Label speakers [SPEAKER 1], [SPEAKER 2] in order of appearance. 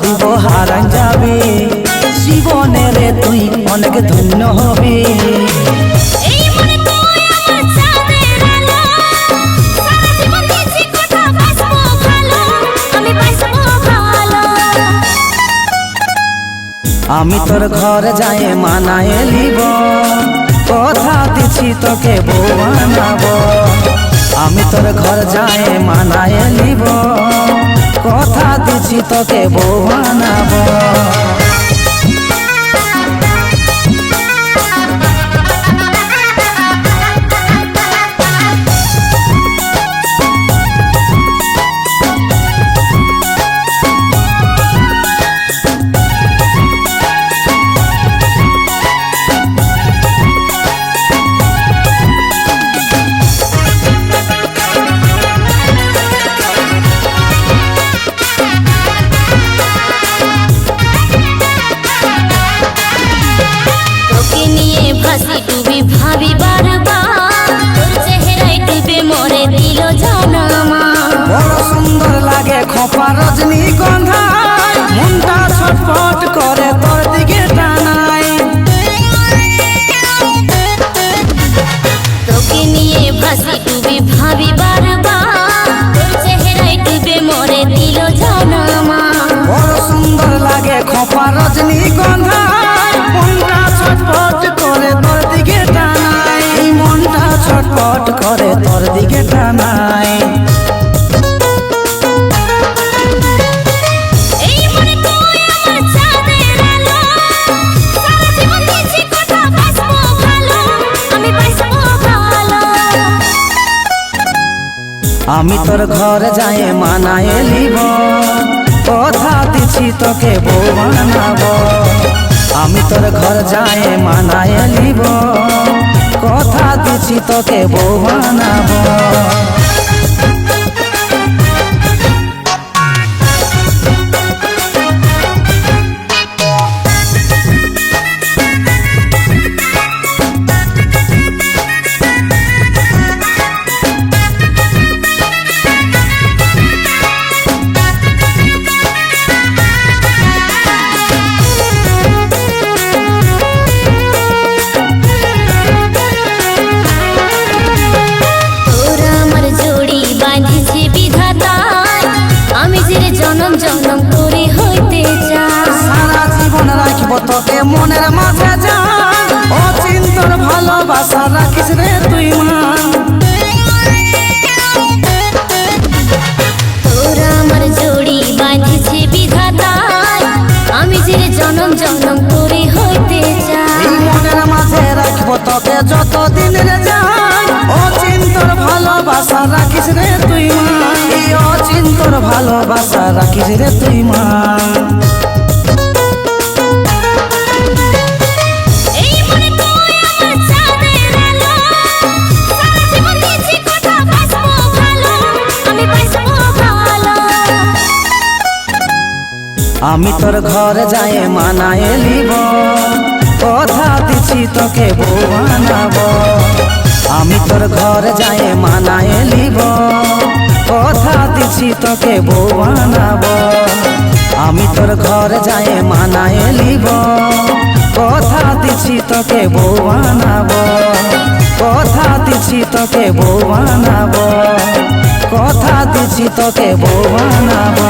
[SPEAKER 1] দিব হারাই যাবে জীবনে রে তুই অনেক ধন্য হবি। আমি তোর ঘর যায় মানায় লিব কথা দিছি তোকে বউ বানাবো। আমি তোর ঘর যায় মানায় লিব কথা দিছি তোকে বউ বানাবো।
[SPEAKER 2] ভাবি বারবার তোর চেহারায় ডুবে মরে দিল জানামা।
[SPEAKER 1] বড় সুন্দর লাগে খোপা রজনীগন্ধায় মনটা ছটফট করে তোর দিকে টানায়।
[SPEAKER 2] তোকে নিয়ে ভাসি ডুবে ভাবি বারবার তোর চেহারায় ডুবে মরে দিল জানামা।
[SPEAKER 1] বড় সুন্দর লাগে খোপা রজনীগন্ধায় মনটা ছটফট করে তোর দিকে টানায়। এই মনটা ছটফট করে তোর দিকে টানায়। আমি তোর ঘর যায় মানায় লিব কথা দিছি তোকে বউ বানাবো। আমি তোর ঘর যায় মানায় লিব কথা দিছি তোকে বউ বানাবো।
[SPEAKER 2] জনম জনম করে হইতে চাই
[SPEAKER 1] সারা জীবন রাখবো তোকে মনের মাঝে জান অচিন্তর ভালোবাসা রাখিস রে তুই মান।
[SPEAKER 2] তোরা আমার জড়ি বাঁধিছে বিধাতায় আমি যে জনম জনম করে হইতে চাই।
[SPEAKER 1] মনের মাঝে রাখবো তোকে যতদিন রে যাই অচিন্তর ভালোবাসা রাখিস রে তুই মান। অচিন্তর ভালোবাসা রাখিস রে তুই মান। আমি তোর ঘর যায় মানায় লিব কথা দিছি তোকে বউ বানাবো। আমি তোর ঘর যায় মানায় লিব কথা দিছি তোকে বউ বানাবো। আমি তোর ঘর যায় মানায় লিব কথা দিছি তোকে বউ বানাবো। কথা দিছি তোকে বউ বানাবো। কথা দিছি তোকে বউ বানাবো।